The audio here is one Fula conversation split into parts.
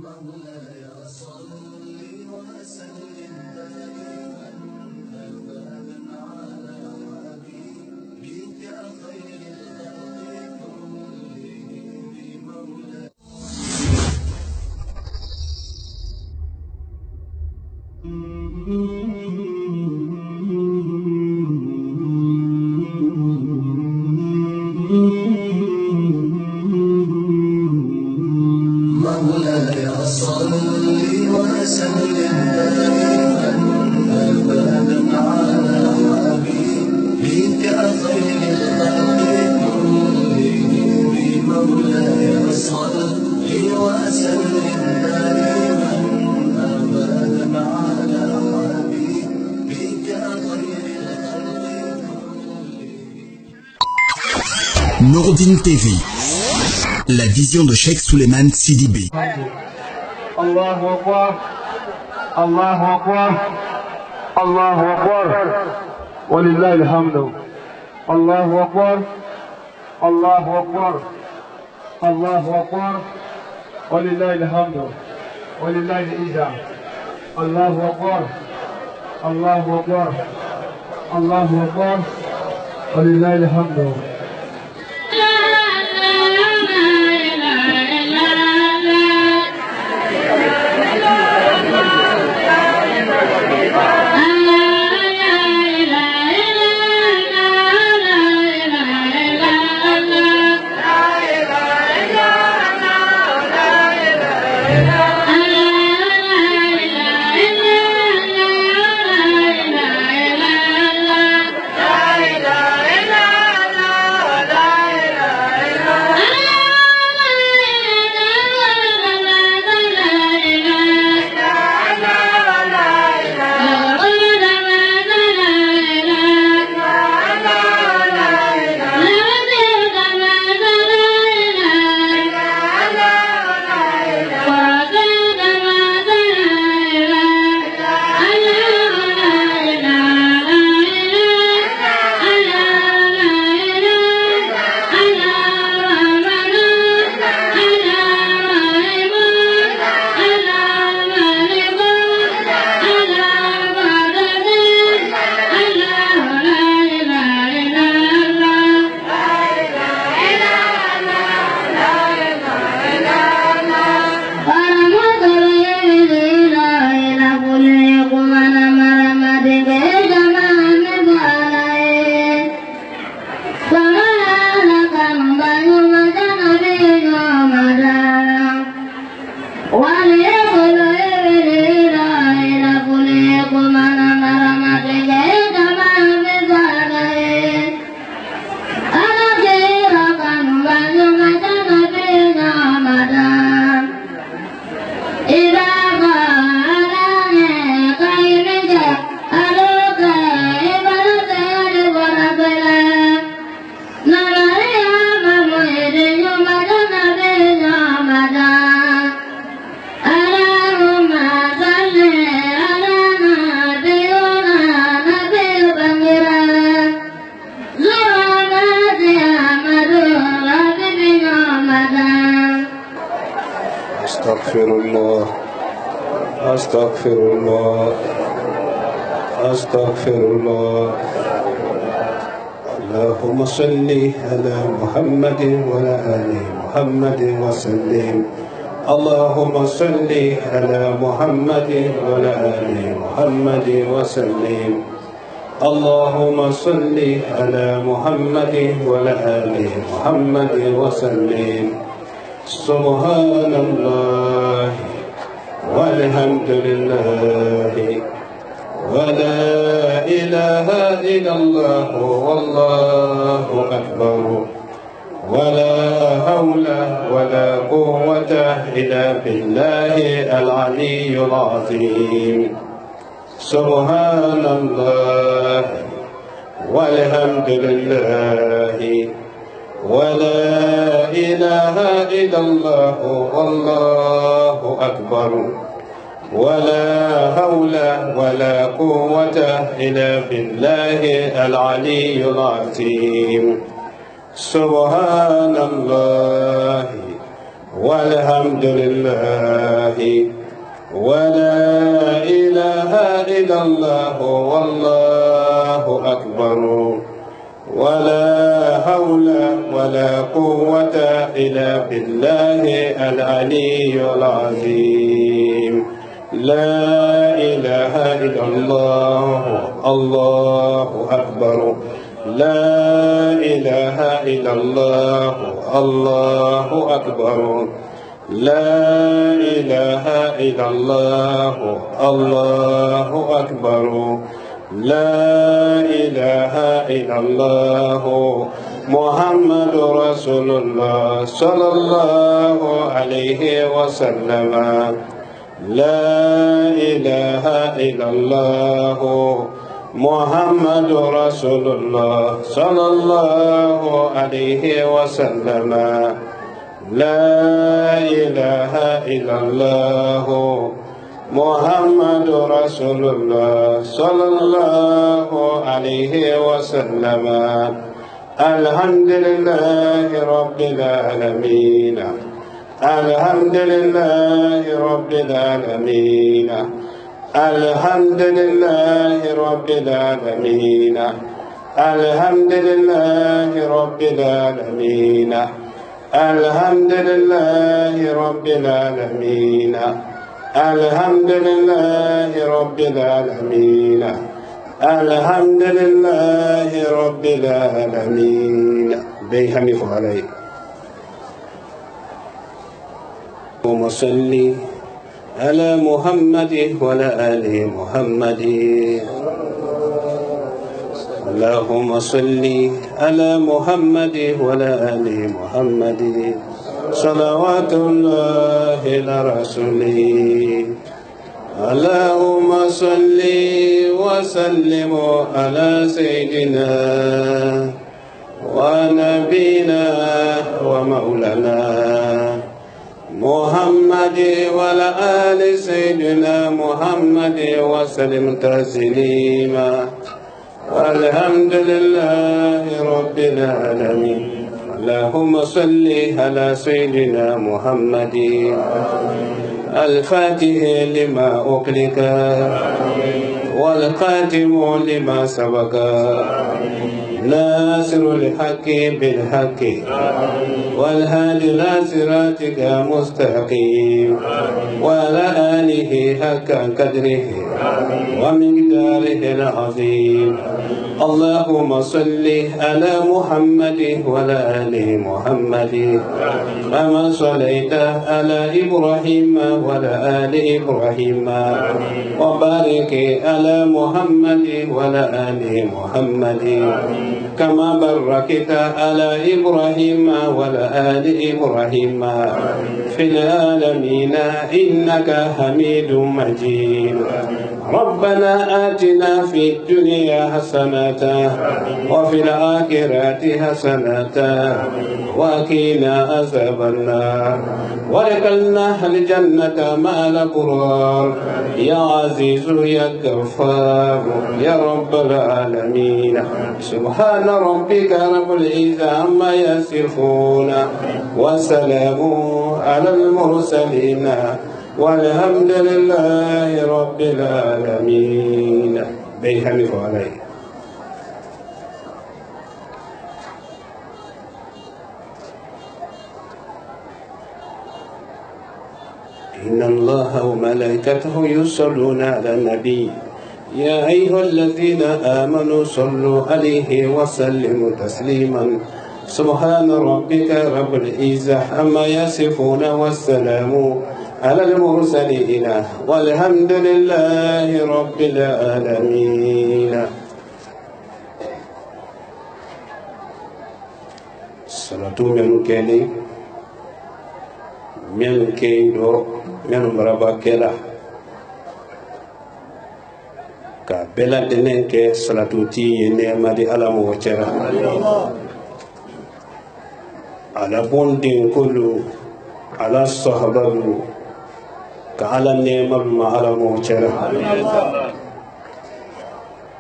مولاي صل وسلم دائما ابدا على حبيبك خير الخلق كلهم. مولاي صل وسلم دائما ابدا على حبيبك خير الخلق كلهم. Nourdine TV, la vision de Cheikh Souleymane Sidibé. Allahu Akbar, Allahu Akbar, Allahu Akbar, walillahi alhamdu. Allahu Akbar, Allahu Akbar, Allahu Akbar, walillahi alhamdu, walillahi al-izza. Allahu Akbar, Allahu Akbar, Allahu Akbar, walillahi alhamdu. أستغفر الله أستغفر الله. اللهم صل على محمد وعلى آل محمد وسلم. اللهم صل على محمد وعلى آل محمد وسلم. اللهم صل على محمد وعلى آل محمد وسلم. سبحان الله والحمد لله ولا إله إلا الله والله أكبر ولا حول ولا قوة إلا بالله العلي العظيم. سبحان الله والحمد لله ولا إله إلا الله والله أكبر ولا حول ولا قوة إلا بالله العلي العظيم. سبحان الله والحمد لله ولا إله إلا الله والله أكبر ولا حول ولا قوة إلا بالله العلي العظيم لا إله إلا الله الله أكبر لا إله إلا الله الله أكبر لا إله إلا الله الله أكبر لا إله إلا الله محمد رسول الله صلى الله عليه وسلم لا إله إلا الله محمد رسول الله صلى الله عليه وسلم لا إله إلا الله محمد رسول الله صلى الله عليه وسلم الحمد لله رب العالمين الحمد لله رب العالمين الحمد لله رب العالمين الحمد لله رب العالمين الحمد لله رب العالمين الحمد لله رب العالمين الحمد لله رب العالمين بيحمي فعلي ومصلي على محمد وعلى آل محمد اللهم صل على محمد وعلى آل محمد صلوات الله على رسوله اللهم صل وسلم على سيدنا ونبينا ومولانا محمد وعلى آل سيدنا محمد وسلم تسليما والحمد لله رب العالمين اللهم صل على سيدنا محمد الفاتح لما أغلق والخاتم لما سبق ناصر الحق بالحق والهادي إلى صراطك مستقيم وعلى آله حق قدره ومقداره العظيم اللهم صل على محمد وعلى آل محمد كما صليت على إبراهيم وعلى آل إبراهيم وبارك على محمد وعلى آل محمد كما باركت على إبراهيم وعلى آل إبراهيم في العالمين إنك حميد مجيد ربنا آتنا في الدنيا حسنة وفي الآخرة حسنة وقنا عذاب النار وادخلنا الجنة مع الأبرار يا عزيز يا غفار يا رب العالمين سبحان ربك رب العزة عما يصفون وسلام على المرسلين والحمد لله رب العالمين بيحمي فعلي إن الله وملائكته يصلون على النبي يا أيها الذين آمنوا صلوا عليه وسلموا تسليما سبحان ربك رب العزة عما يصفون والسلام على المرسلين والحمد لله رب العالمين صلاة من كيني من كيدو من مرابا كلا ka bela denen ke salatuti ne madi ala mo wacera ala bondin kullu ala sahabaru ka ala ne ma ala mo wacera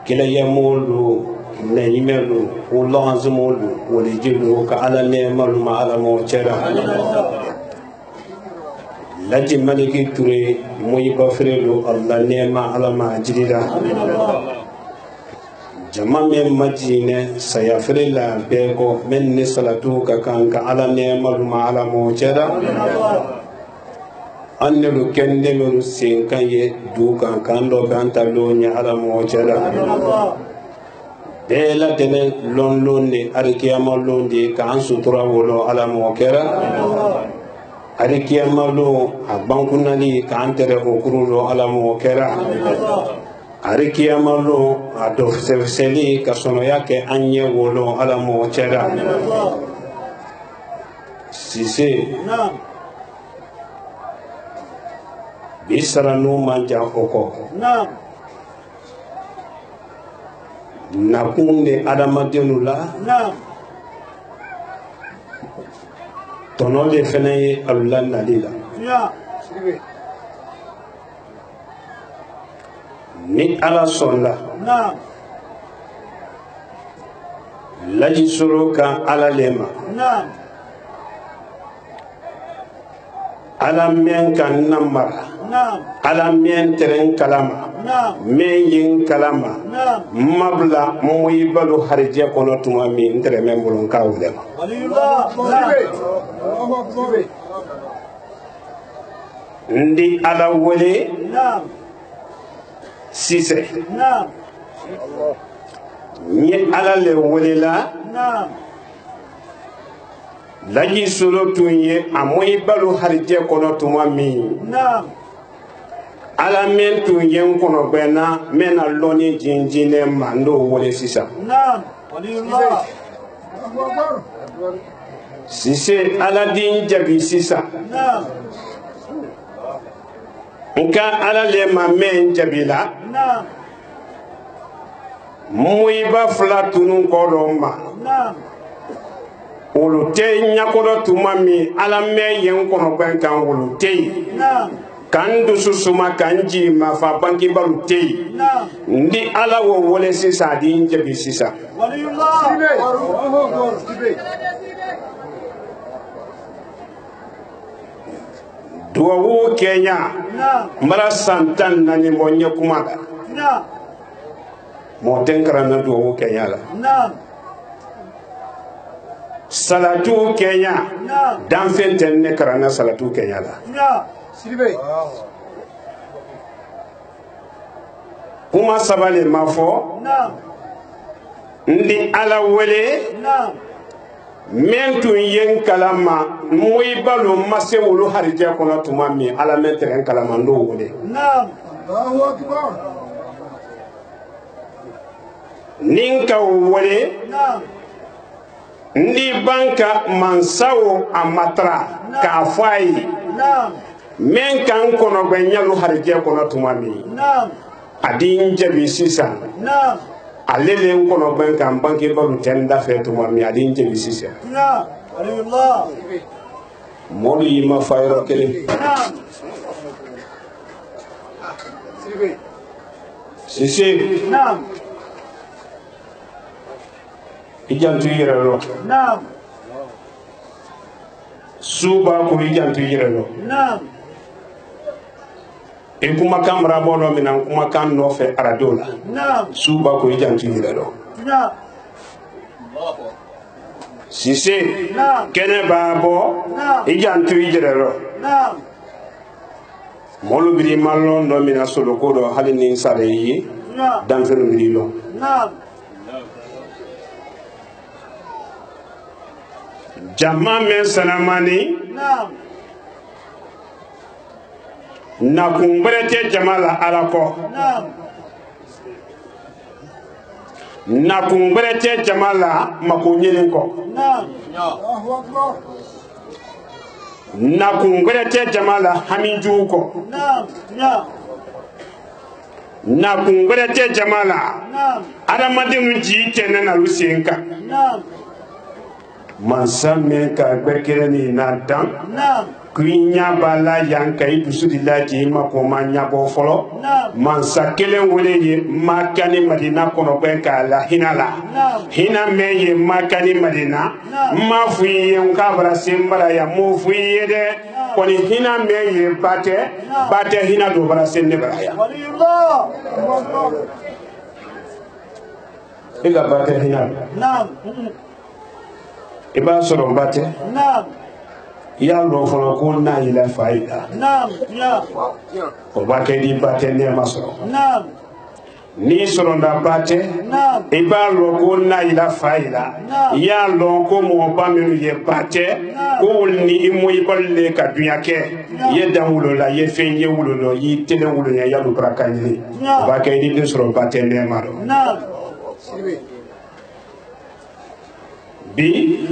kila yamulu ne yimelu ulanzumulu wali jilu ka ala ne ma ala mo wacera Laji Maliki Ture Moiba Frelo Allah Nema Alama Jirida Jama me Majine Saya Frela Beko Men Salatu Kakanka Ala Nema Luma Ala Mochera Annelu Kendemuru Sinkaye Dukan Kando Bantalonia Ala Mochera Bela Tene Lon Londi Arikiama Londi Kan Sutura Wolo Ala Mokera Arikiyamalo abankunali kantere okurulo alamu okera Arikiyamalo ado sevseli kasono yake anye wolo alamu okera Sise Bisara no manja oko Nakunde adamadenula Tono de fene Allah nalila ni ala sonla laji suru kan ala lema ala men kan namara ala men teren kalama men yin kalama mabla moyi balu harje kono tuma mi ntere men bulon kawlema ndi ala wole sise ni ala le wole la laji solo tunye amoyi balu harje kono tuma mi ala men tunye kono bena mena loni jinjine mando wole sisa sise ala din jabi sisa nka ala le ma men jabila muiba flatunu koloma olu te nyakodo tuma mi ala me yen kono ben kan olu te kan du susuma kanji ma fa banki balu te ndi ala wo wole sisa din jabi sisa duwawu Kenya mara santan nani monye kumada moten karana duwawu Kenya la salatu Kenya danfenten ne karana salatu Kenya la kuma sabale mafo ndi ala wele mentu yen kalama moy balu masse wulu harje kono tuma mi ala menteren kalama ndo wole Allahu akbar ninka wole ndi banka mansawo amatra ka fai men kan kono benyalu harje kono tuma mi adin jabi sisa alele kono banka banki balu tenda fetu mi adin jabi sisa Allah moli ma fayro kele sisi ijantu yirelo suba ko ijantu yirelo e kuma kamra bodo minan kuma kan no fe aradola suba ko ijantu yirelo sisi kene babo ijantu yirelo molu biri malon do mina solo ko do halini sare yi dan fenu biri lo jama men sanamani na kumbrete jamala alako na kumbrete jamala makunyelin ko na kumbrete jamala haminju ko na kumbrete jamala adamadinu ji tenena lusenka mansame ka bekereni na dan kuinya bala yanka idusudila ji makoma nyabo folo mansa kelen wele ye makani madina kono benka la hinala hina meye makani madina mafuye nkabra simbara ya mufuye de koni hina me ye bate hina do bara senne baraya ega bate hina iba soro bate ya lo folo ko na ila faida o bate di bate ne masoro ni soronda bate iba lo ko na ila faida ya lo ko mo ba menu ye bate ko ni imo iballe ka dunya ke ye dawulo la ye fen ye wulo no yi tele wulo ya lu braka ni ba ke ni soro bate ne maro bi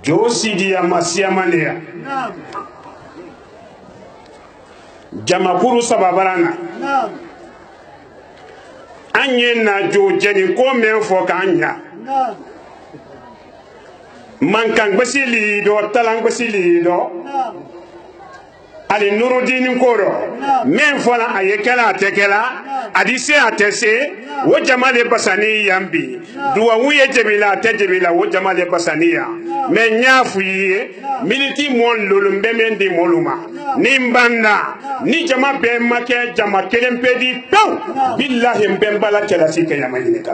Josidi ya masiamanea jamakuru sababarana anye na jojeni ko menfo kanya mankan basili do talang basili do ali nurudini koro menfo la ayekela tekela adise atese wo jamale basani yambi duwa wuye jebila tejebila wo jamale basaniya men nyafu yi militi mon lolumbe mendi moluma nimbanda ni jama be make jama kelempedi taw billahi mbembala kala sike yamanika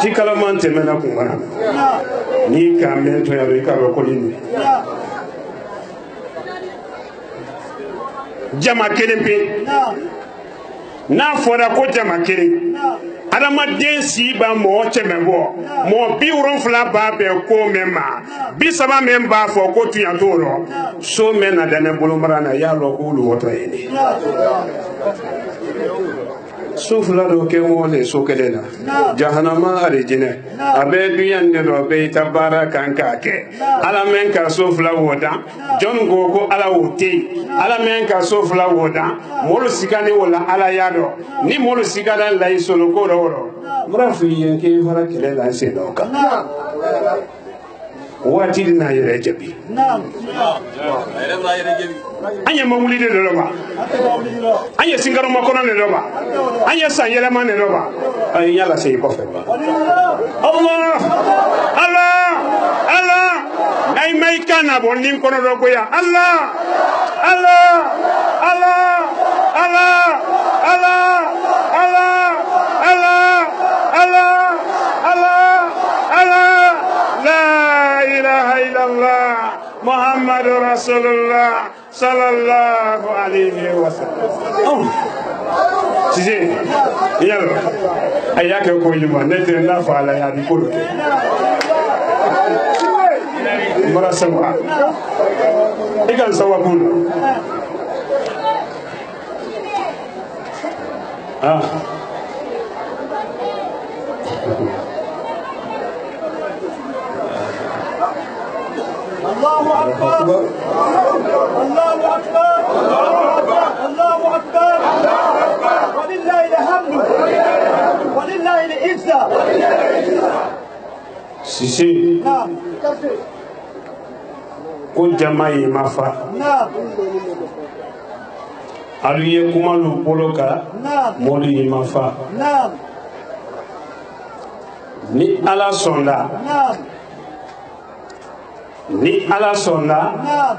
jikala mante mena kumana ni kamento ya rika rokolini jama kelempe na fora ko jama kele adama densi ba mo chemebo mo biuron fla ba be ko mema bisaba memba fo ko tuya toro so mena dane bulumarana ya lo ko lu woto ene so fla do ke wole so kedena jahannama arijine abe duyan ne do be tabara kanka ke ala men ka so fla woda jon gogo ala wote ala men ka so fla woda molu sikani wala ala yado ni molu sikada la isolo ko ro murafu yenke fara kele la se doka wati dina yere jabi anya mawuli de loba anya singaro makono ne loba anya sanyele man ne loba ay yalla sey ko fe ba Allah Allah Allah nay may kana bon nim kono do ko ya Allah Allah Allah Allah Allah Allah Allah Allah Allah Allah la ilaha illallah Muhammadur Rasulullah sallallahu alaihi wasallam sije yalo ayake ko yima nete na fala ya di ko mara sawa ikan sawa kun الله أكبر الله أكبر الله أكبر ولله الحمد ولله العزة sisi نعم ko jamai mafa نعم aluye kuma lu poloka نعم moli mafa نعم ni ala sonda نعم ni ala sonda نعم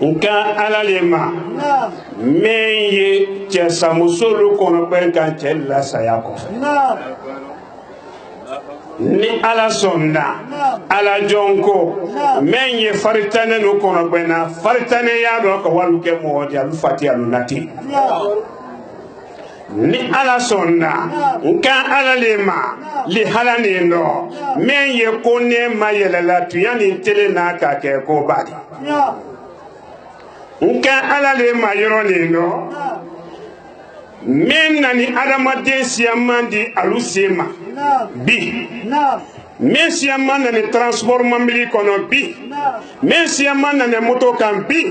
nka ala lema نعم menye chesa musulu kono benka chella sayako نعم ni ala sonda ala jonko menye faritane no kono bena faritane ya do ko walu ke modi alu fati alu nati ni ala sonda nka ala lema li halani no menye konne mayela la tuyani tele na ka ke ko badi nka ala lema yoro ni no men nani adama densiya mandi alusema bi men siya man na ne transport mambili kono bi men siya man na ne moto kan bi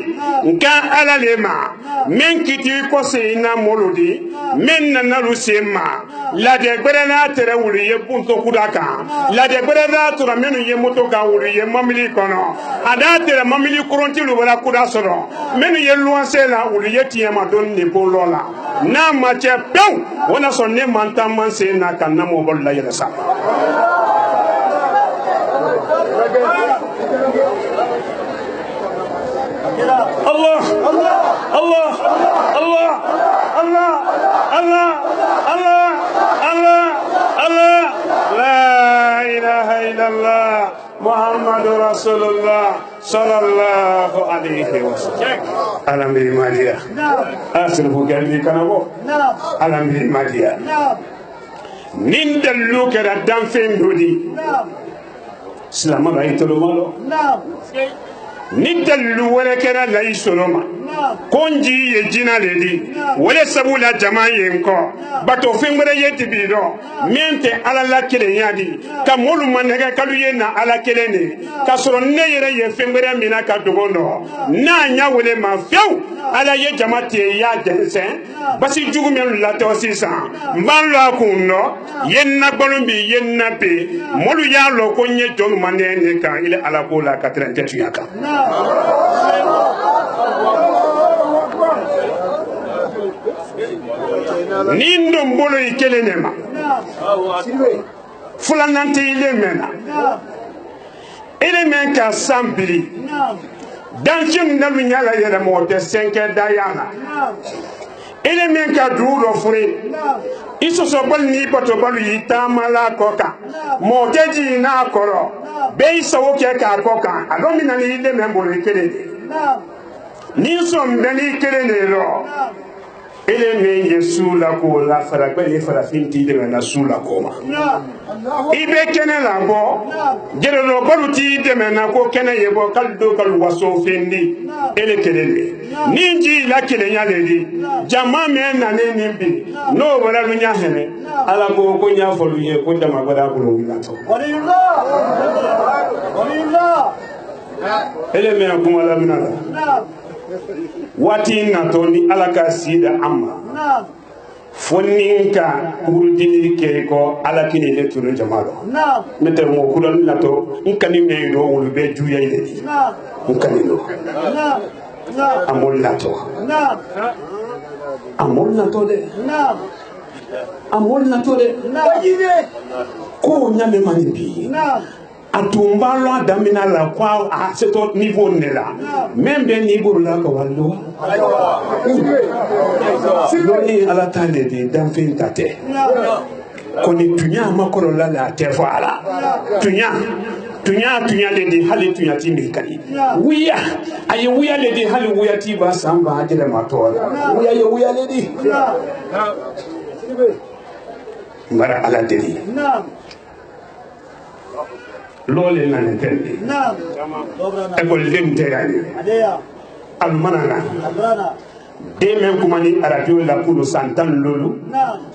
nka ala le ma men kiti ko se na molodi men na nalu se ma la de gbere na tere wuri ye bunto kudaka la de gbere na tura menu ye moto ka wuri ye mambili kono ada tere mambili kuronti lu wala kuda soro menu ye luanse la wuri ye tiye ma don ne bo lola na ma che pew wona so ne manta man se na kan na mo bol la yela sa Allah Allah Allah Allah Allah Allah Allah Allah Allah la ilaha illallah Muhammadur Rasulullah sallallahu alaihi wasallam alhamdulillah asir bugalli kanabo alhamdulillah nin dallu kera dan fendodi silama raytolo malo ni dallu wala kera lay soloma konji ye jina ledi wala sabula jama yenko bato fengre yeti bido mente ala la kele yadi ka molu manega kalu yena ala kele ne ka soro ne yere ye fengre mina ka dogondo na nya wele ma few ala ye jama te ya densen basi jugu men la to sisa mballo akunno yenna bolumbi yenna pe molu ya lo ko nye jonu manene ka ile ala ko la 87 yaka nindo mbolo ikele nema fulanante ile mena ile menka sambili danchim nalu nyala yere mo de 5 dayana ile menka duro fure iso so bal ni bato balu yitamala koka mo teji na koro be iso woke ka koka adomina ni ile membolo ikele ni so mbeli ikele ne ro ele me yesu la ko la fara gbe ni fara finti de na sula koma ibe kene la bo jere lo baluti de na ko kene ye bo kaldo kal waso fendi ele kele ninji la kele nya de di jama me na ne nimbi no wala lu nya hene ala ko ko nya folu ye ko dama bada ko lo wila to walillah ele me ko wala minala wati na to ni alaka sida amma foninka kurudini ke ko alakini le tunu jamalo mete mo kudan na to nkani me do wulu be juya ile nkani no amol na to de amol na to de ko nyame mani bi atumbalo damina la kwa a seto niveau nela même ben niveau la ko wallo loni ala tande de damfin tate koni tunya makoro la te voilà tunya le de hali tunya timi kali wiya ayi wiya le de hali wiya ti ba samba ajele matola wiya le di mara ala deli lole na ntendi ekol lim tegani almanana demen kumani arajo la kulu santan lolu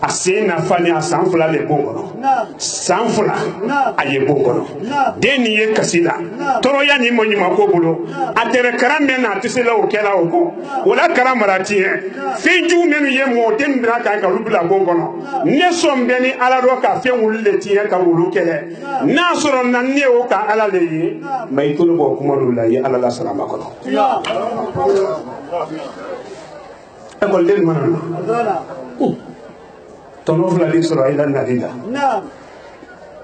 asena fani asanfula le bongono sanfula aye bongono deni ye kasida toro ya ni monyi makobulo atere karambe na tisela okela oko wala karamarati finju menu ye mo tembra ka rubula bongono ne sombe ni ala ro ka fe wulle tiye ka wulu kele na soro na ne o ka ala le yi may tulu bo kumanu la yi ala la salama kono ekol den manana tono fula li soro ila nadida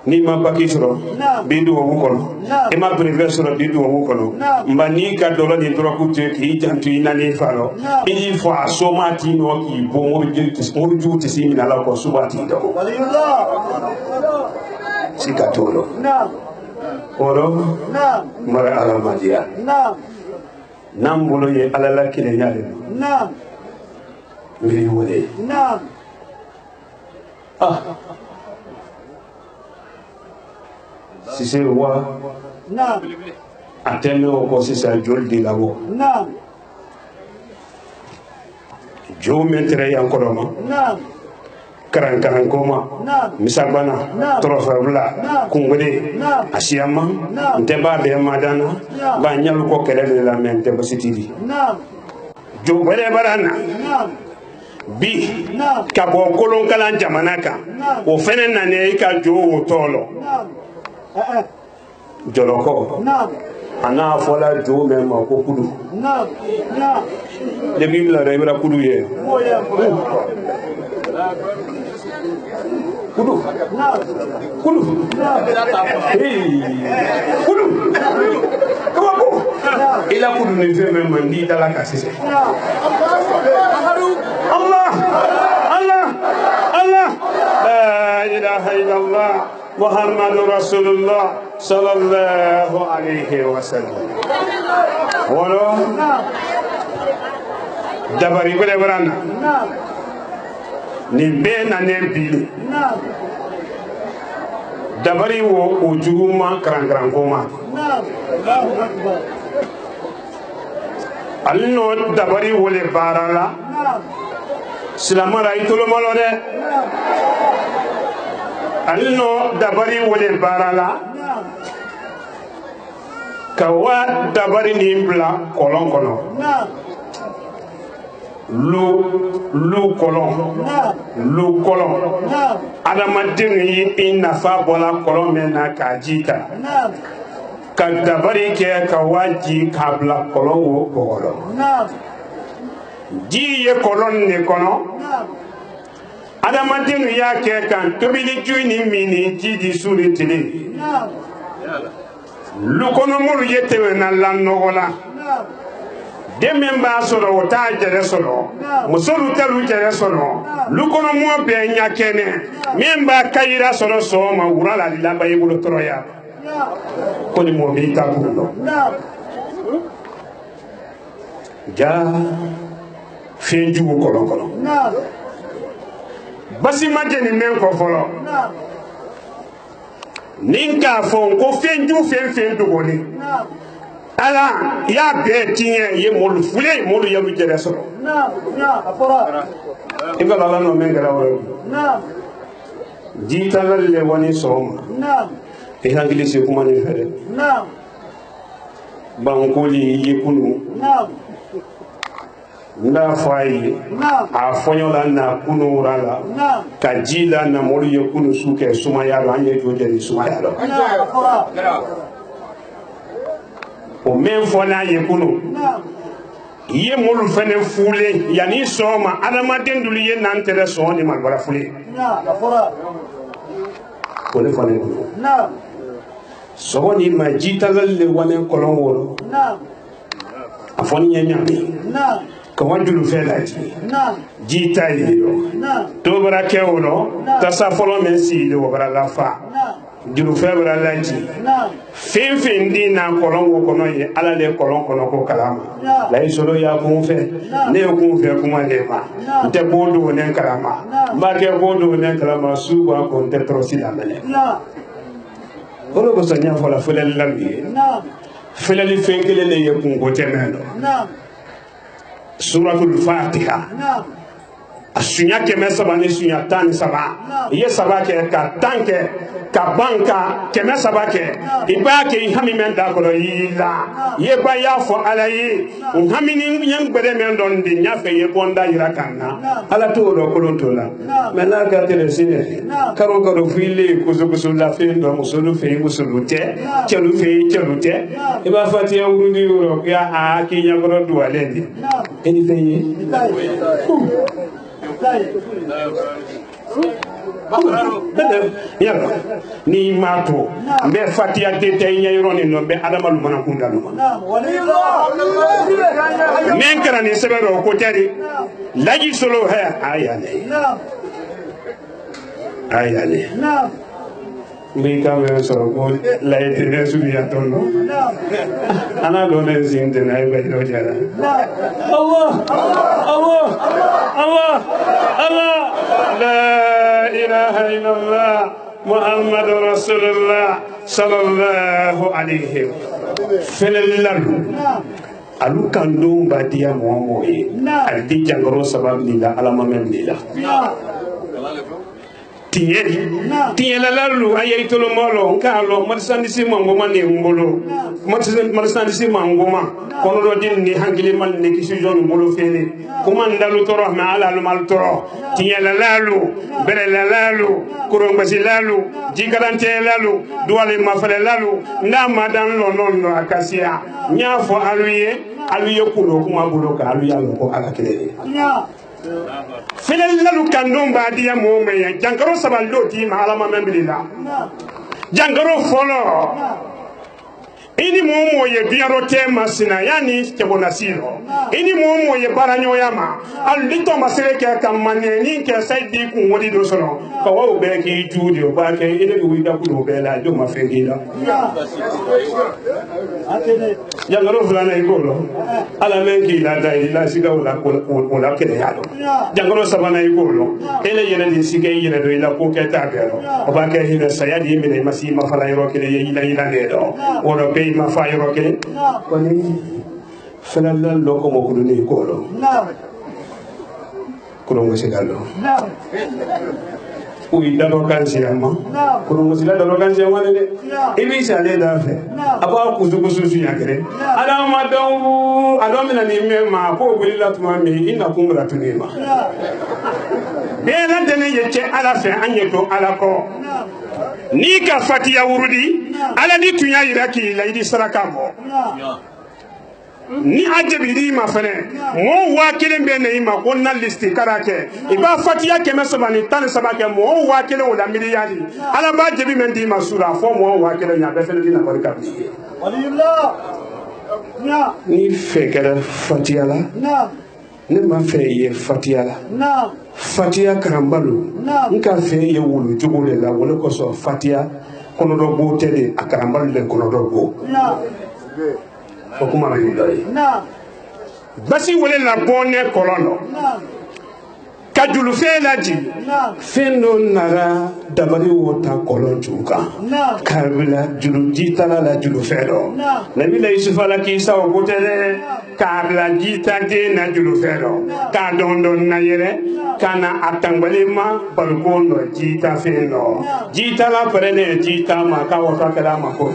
ni ma baki soro bidu wo kono e ma brevet soro bidu wo kono mbani ka dolo ni dro ku te ki jantu ina ni falo ini fo asomati no ki bo mo juti si mina la ko subati do sikatolo oro mara alamadia nambolo ye alala kile nyale mbiri wole si c'est roi atteindre au conseil jol di labo jo mentre encore ma karan koma misabana trofebla kungode asiyama ndeba be madana ba nyal ko kele la mente ba sitidi jo bere barana bi ka bo kolon kala jamana kan o fenen na ne ka jo o tolo joloko ana fola jo me ma ko kudu de bibla rebra kudu ye kudu kawaku ila kudu ni feme mandi dala kasise Allah la ilaha illallah Muhammadur Rasulullah sallallahu alaihi wasallam wala dabari bere barana ni bena ne bili dabari wo ujuma kran koma alno dabari wole barala silamara itolo molode alno dabari wole barala kawa dabari ni bla kolon kono lu kolon adamaden yi inafa bola kolon mena ka jita ka dabari ke ka waji ka bla kolon wo kolo ji ye kolon ne kono adamaden ya ke kan tobili juini mini ji di suri tili lu kono muru yete na lan nogola demen ba soro wota jere soro musolu talu jere soro lukono mo be nya kene memba kayira soro so ma urala lamba yebulo toroya ko ni mo bi ta bulo ja fenju ko kono basi ma jeni men ko folo ninka fon ko fenju fen dugoni ala ya be tiye ye mol fule mol yalu jere so afora ibala la no mengala wo jita lalle woni soma e hanglisi kuma ni fere bankoli yekunu nda fayi a fonyola na kunu rala ka jila na mol yekunu suke suma yalo anye jojeri suma yalo o men fona ye kunu ye mulu fene fule yani soma adamaden dulu ye nantere so ni malbara fule ko le fone so ni majita lalle wane kolon woro afoni nyami ko wandulu felati jita yido to bara kewlo tasa folo men si do bara la fa juru febra lanti fin di na kolon wo kono ye ala le kolon kono ko kalama la isolo ya kun fe ne kun fe kuma le ma te bodo ne kalama ba ke bodo ne kalama su ba ko te trosi la mele olo ko sanya fola fola lambi fola li fenkele le ye kun ko temendo suratul fatiha asunya keme saba ni sunya tan saba ye saba ke ka tanke ka banka keme saba ke iba ke hami men da ko yila ye ba ya fo alayi hami ni nyang bere men don di nya fe ye bonda yira kanna ala to do ko don to la mena ka tele sine karo file ko zo la fe do musulu fe musulu te chelu te iba fati ya urundi uro ya a ki nya ko do alendi eni fe ye ni mato be fatia de tay nyayro ni no be adama lu mana kunda lu men kara ni sebero ko tari laji solo ha ayane mi kame so ko laite ne su ya tono ana do ne zinde na be do jara Allah la ilaha illallah muhammadur rasulullah sallallahu alaihi wasallam alu kandum badia momo e aldi jangoro sabab lila alama men lila tiɲɛ lalu aye itolo molo nkalo marsandisi mangoma ne ngolo marsandisi mangoma kono do din ni hankili man ne kisi jon ngolo fene kuma ndalu toro ma ala lu mal toro tiɲɛ lalu bere lalu kurong basi lalu jigarante lalu duwale mafale lalu nda madan lonon no akasia nyafo aluye kuno kuma bulo ka aluya ko akakele Filel lalu kandom badia mome ya jankaro sabaldo ti malama membilila jankaro folo ini momo ye biaro tema sina yani kebona siro ini momo ye baranyo yama alito masere ke kamane ni ke saidi ku wodi do sono ka wo be ki judi o ba ke ine ko wida ku do be la do ma fengila jankaro fulana igolo ala menki la dai la siga wala ko la kele yalo jankaro sabana igolo ele yene di siga yene do ila ko ke tabero o ba ke hina sayadi mi masi ma fala yoro kele ila ne do woro be ma fa yoro ke koni felalla loko mo kudu ni kolo kuno ngasi dalo uyi dalo kansi amma kuno ngasi dalo kansi amma de ibi sale da fe aba kuzu su yakere ala ma dawu adomina ni me ma ko bulila tuma mi ina kumbra tunima bela dene yeche ala fe anyeto ala ko ni ka fatiya wurudi ala ni tunya yiraki laidi sarakamo ni ajabiri ma fene mo wakile be ne ma ko na listi karake iba fatiya keme sabani tan sabake mo wakile wala miliyari ala ba jabi men di masura fo mo wakile nya be fene dina barka walillah ni fekere fatiya la ne ma fe ye fatiya la fatiya karambalu nka fe ye wulu jugule la wala ko so fatiya kono do bo tede akarambalu le kono do bo o kuma ma yudai basi wala la bonne kolono kajulu fe laji fendo nara dabari wota kolon juka kabila julu jitala la julu fedo nabila yusufa la kisa o botele kabila jita de na julu fedo ka dondo na yere kana atangbalima balgondo jita fendo jita la prene jita ma ka wota kala ma ko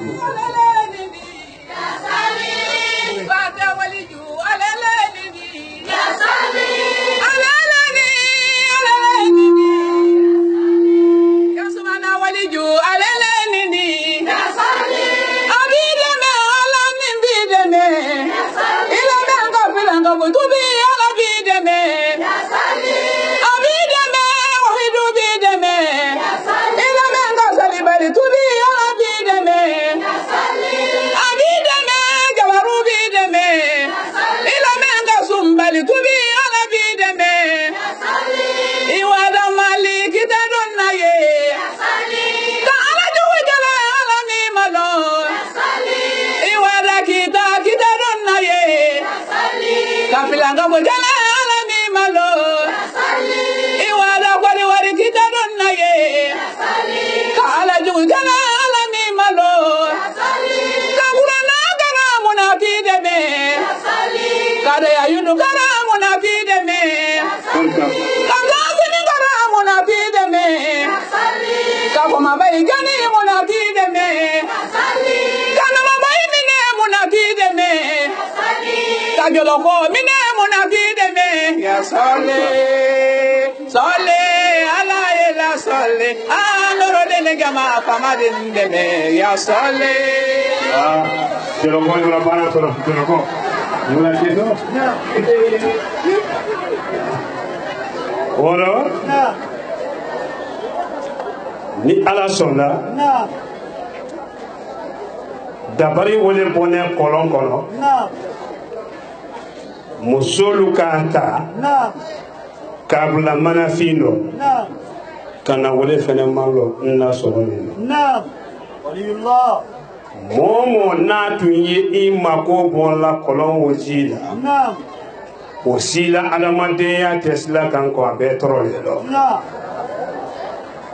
Ya sole te lo voy a parar solo te lo cojo no la quiero ora ni ala sonda dabari wole bonne kolon kono musolu kanta kabla manafino kana wole fene malo na sononi walillah momo na tunye imako bonla kolon wojila osila alamandeya tesla kanko abetrole do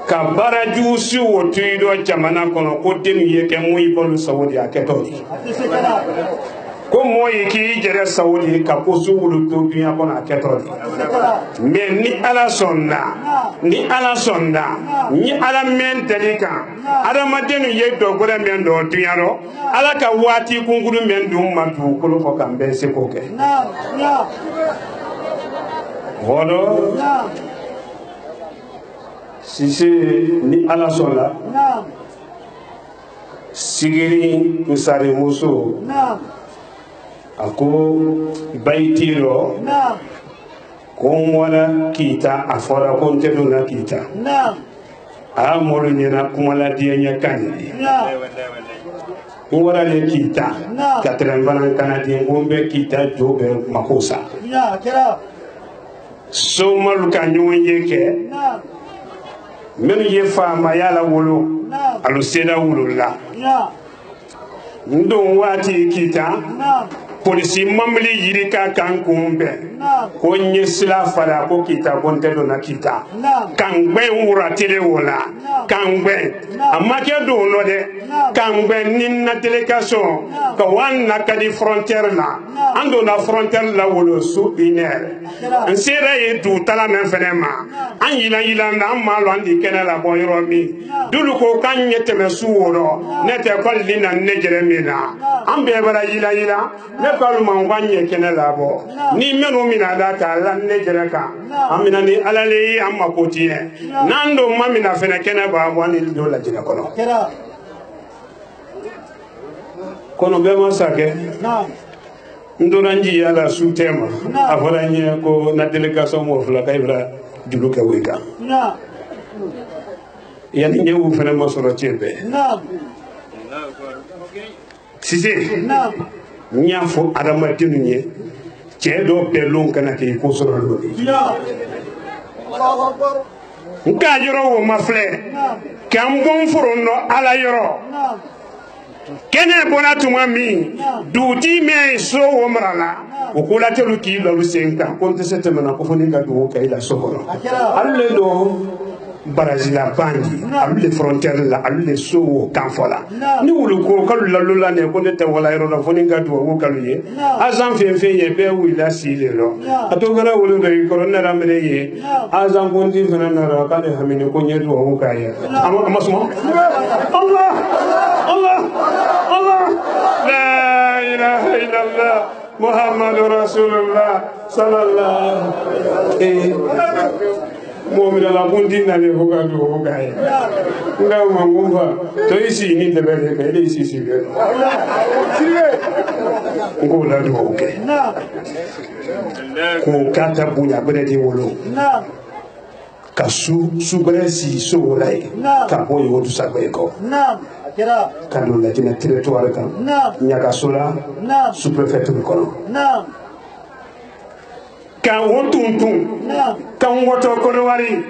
ka baraju su wotuido jamana kono ko demi yeke muy bolu saudi aketori ko moyi ki jere sawdi ka ko suwulu to dunya ko na ketodi mais ni ala sonna ni ala men dalika ada madenu ye do gore men do dunya ro ala ka wati kunguru men dum ma du ko fo kambe se ko ke wodo sisi ni ala sonna sigiri musari muso ako baitiro ko wala kita afora ko teduna kita a molu nyina kumala dienya kanni wala le kita katran banan kanadi ngombe kita jobe makosa so malu kanyo yeke menu ye fama yala wolo alu seda wolo la ndon wati kita polisi mamli yirika kan kumbe ko nyesla fara ko kita bonte do na kita kangbe wura tele wala kangbe amake do no de kangbe ninna délégation ko wanna kadi frontière la ando na frontière la wolo su binaire nsera e du tala men fenema an yila na malo andi kenala bo yoromi dulu ko kan nyete me suworo nete ko lina nejere mina ambe bara yila ne ko ma ngwanye kenala bo ni menu mina data la nejere ka amina ni alale amma kotiye nando mamina fene kenaba wani do la jina kono be ma sake ndoranji ala su tema aforanye ko na délégation mo fula kaybra julu ka weka yani nyewu fene ma soro tiebe sisi nyafo adama tinunye cedo pelon kana ke ko soro do nka yoro wo mafle kam bon furono ala yoro kene bona tuma mi duti me so wo marala o kula telu ki la lusenka konte setemana ko foni ka do ka ila sokoro alle do Brazil bandi alle frontière la alle so kanfola ni wulu ko kalu la lola ne ko te wala yoro na foni ka do wo kalu ye azam fe ye be wila sile lo atogara wulu be ko na ramre ye azam bondi fana na ra ka de hamini ko nyedo wo ka ye amasmo Allah la ilaha illallah Muhammadur Rasulullah sallallahu alaihi momina la bundi na le hoga do hoga ye nga mangumba to isi ni de bele ke le isi si be ngo la do hoga ko kata bunya bele di wolo ka su bele si so lai ka boy wodu sagbe ko kando la tina territoire kan nyaga sola sous préfecture kono kan wotuntun kan woto kolowari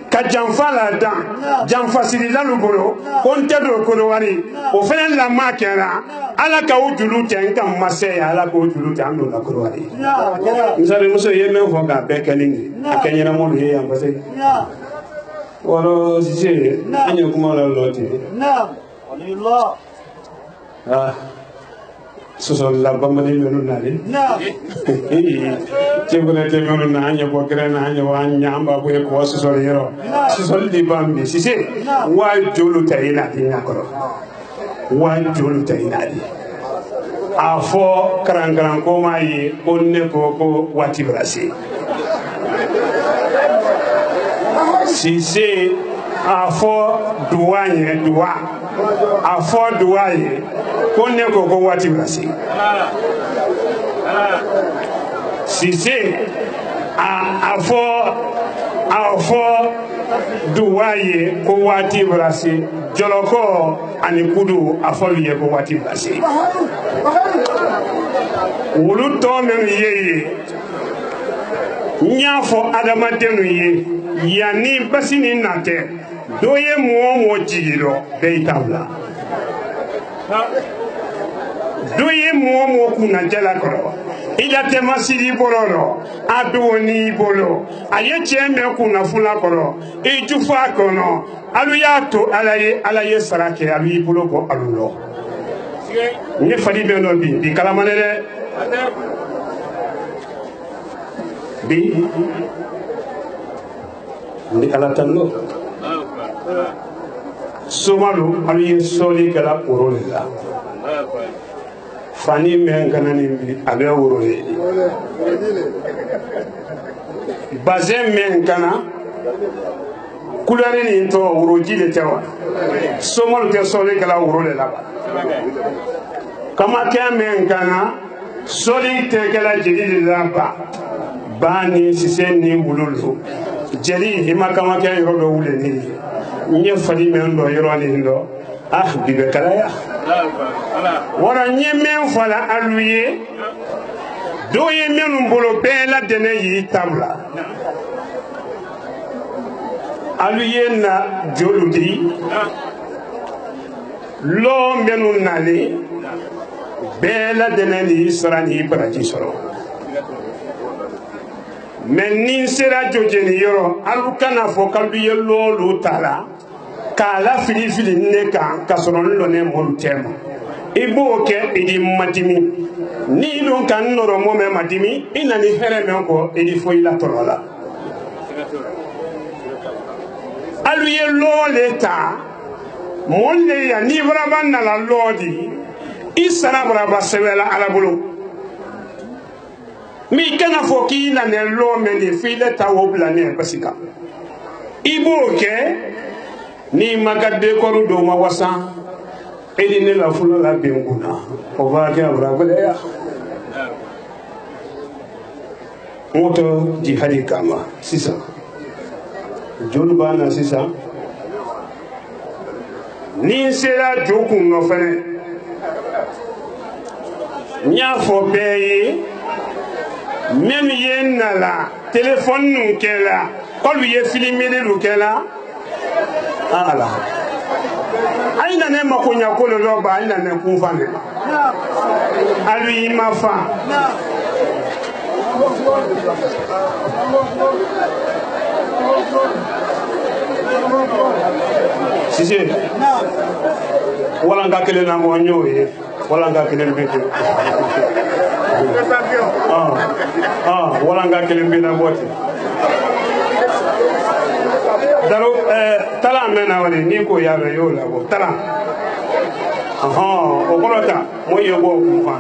ka janfa la dan janfa sirila lugolo konte do kolowari o fenen la makera ala ka ujulu ten kan mase ala ko ujulu tan do la kolowari misale muso yemen fo ka be kelingi akanyera mo ye yamba se woro sisi anyo kuma la loti Allah soso la bambani menu nali cebuna te menu na anya bo grena anya wa nyamba bo ko soso yero soso di bambi sisi wa jolu tayina dinya koro wa jolu tayina di afo karangaran ko mai onne ko wati brasi sisi afo duanye dua afo duaye konne ko wati brasi sisi afo duaye ko wati brasi joloko ani kudu afo ye ko wati brasi wulu to men yeye nyafo adama denu ye yani basini nate doye mo jiro beitabla doye mo kuna jala koro ila tema siri bororo aduoni bolo aye cheme kuna fula koro ejufa kono aluyato alaye sarake alu bolo ko alulo Nye fadi be no bi kalamane de bi ni ala tanno somalu ali soli kala urolila fani men kanani bi abe urole bazem men kana kulare ni to uroji de tawa somalu te soli kala urole la kama kya men kana soli te kala jeli la ba bani sisen ni bululu jeli hima kama kya yoro do wule ni nye fadi men do yoro ni ndo bibe kala ya wala nye men fala aluye do ye men mbolo bela dene yi tabla aluye na joludi lo menu nale bela dene ni sarani barati soro men nin sera jojeni yoro alukana fo kalbiye lolu tala kala fili ne kan kasoro lo ne molu tema ibo ke idi matimi ni don kan noro mo me matimi ina ni here me ko idi fo ila torola aluye lo leta molle ya ni braban na la lodi isara braba sewela alabulu mi kana fo ki na ne lo me ni file ta wo blane basika ibo ke ni magade koru do ma wasa edi ne la fulo la benguna o va ke abra bele ya moto jihadi kama sisa jolu bana sisa ni sera jokun no fene nya fo beye même yen la téléphone nu kela kolu ye filmer lu kela ala aina ne makunya ko lo ba aina ne kunfane alu imafa sisi wala ngakele na mo nyoye wala ngakele mbete wala ngakele mbina bote daro tala mena wali ni ko ya be yo la bo tala o kolota mo yo bo kufa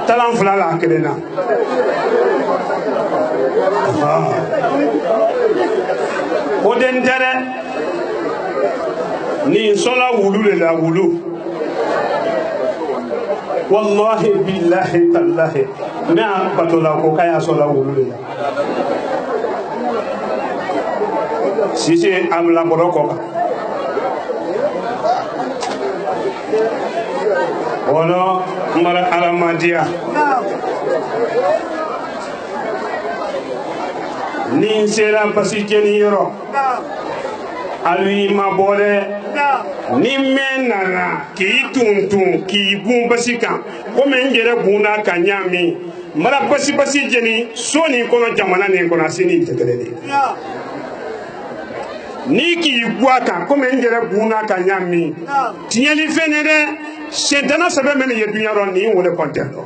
tala fula la kelena o den dere ni sola wulu le la wulu wallahi billahi tallahi na batola ko kaya sola wulu ya sisi amla boroko ono mara alamadia ni sera pasijeni yoro alui mabole ni menana ki tuntun ki bun basika ko men jere buna kanyami mara basi jeni soni kono jamana ne kono sini tetelele ni ki buaka ko men jere buna kanyami tinyeli fenere sedana sabe men ye dunya ron ni wole kontendo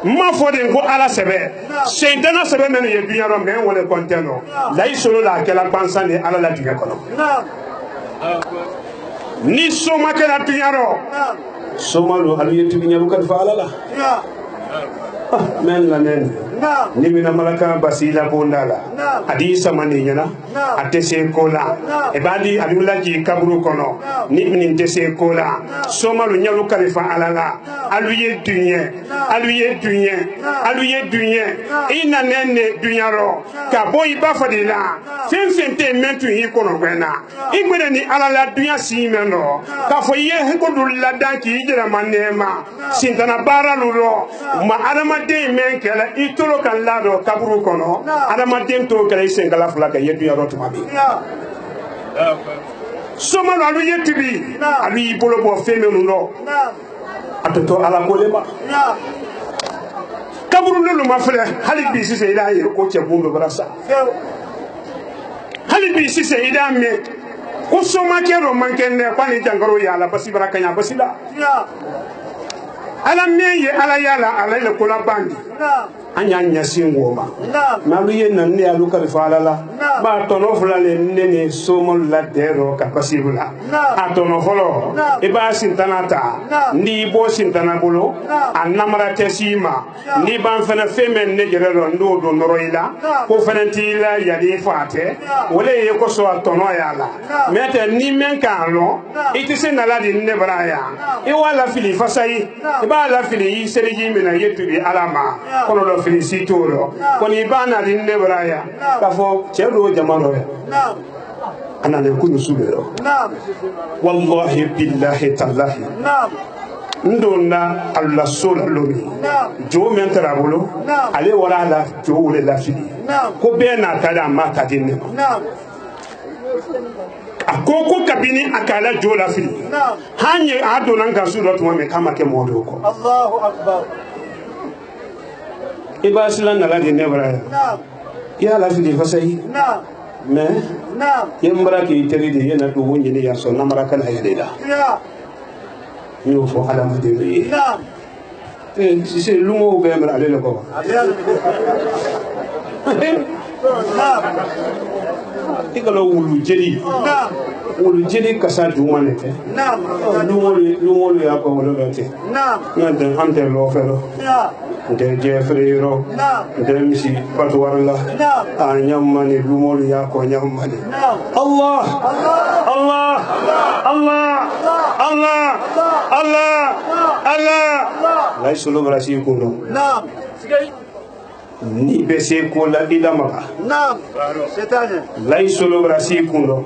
ma fode ko ala sebe sedana sabe men ye dunya ron men wole kontendo la isolo la kala pansane ala la dunya kono ni soma kala dunya ro soma lo alu yetu dunya lu kan fa ala la men la nen ni mina malaka basila bondala adi samani nyana atese kola e badi adula ji kaburu kono ni min tese kola soma lu nyalu kalifa alala aluye dunye ina nenne dunyaro ka boy bafadila fenfente mentu hi kono bena igbere ni alala dunya si meno ka fo ye ko dulla danki jira manema sintana baralulo ma adama de men kala itolo kan lado kaburu kono adama dem to kala sengala fulaka yedu yaro to mabi soma la yetubi ali bolo bo femenu no atoto ala koleba kaburu lolu mafle hali bi sise ila ye ko che bumbe barasa hali bi sise idame ko soma kero mankenne kwani jangaro ya la basibara kanya basida ala meye ala yala ala le kola bandi anya nyasingoma maluye nanne alu kalifala la ba tono fulale nene somol la dero ka pasibula atono folo e ba sintanata ndi bo sintana bolo annamara tesima ni ban fana femen ne jerelo ndo do noroila ko fananti la yadi fate wala ye ko so atono yala mete ni men kan lo itise nala di ne braya e wala fili fasai e ba la fili seriji mina yetu bi alama kono lo felicitoro kon ibana din ne braya ka fo chero jamano ana le kunu subero wallahi billahi tallahi ndona alla sola lomi jo men tarabolo ale wala la jo wala la fili ko be na tada mata din ne akoko kabini akala jo la fili hanye adona ngasu do to me kama ke modo ko Allahu akbar ibasilan nala di nebra ya la fili fasai mais yembra ki teri di yena do wonji ni yaso namara kana yededa yo fo ala mudiri si c'est lumo be mra ale ko ikalo wulu jeli kasa dumanete lumo ya ko wala bete ngande hande lo fero de jefrero de misi patwarla anyamani lumo ya ko nyamani Allah Allah Allah Allah Allah Allah la solo brasi kundo ni bese ko la idamaka la solo brasi kundo